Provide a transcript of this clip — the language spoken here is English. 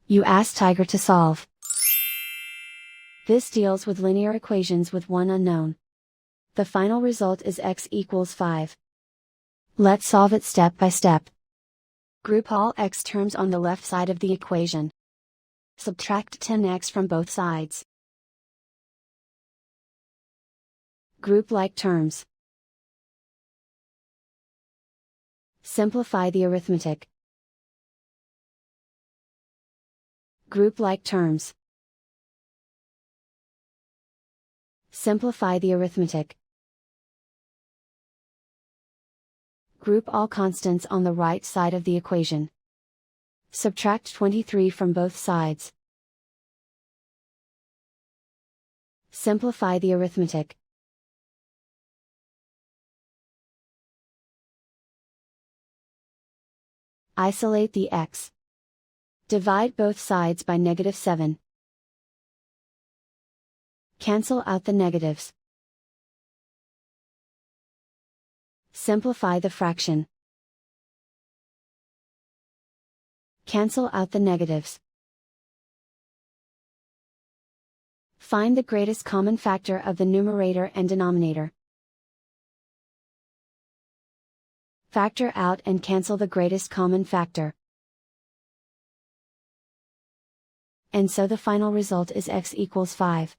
You ask Tiger to solve. This deals with linear equations with one unknown. The final result is x equals 5. Let's solve it step by step. Group all x terms on the left side of the equation. Subtract 10x from both sides. Group like terms. Simplify the arithmetic. Group like terms. Simplify the arithmetic. Group all constants on the right side of the equation. Subtract 23 from both sides. Simplify the arithmetic. Isolate the x. Divide both sides by -7. Cancel out the negatives. Simplify the fraction. Cancel out the negatives. Find the greatest common factor of the numerator and denominator. Factor out and cancel the greatest common factor. And so the final result is x equals 5.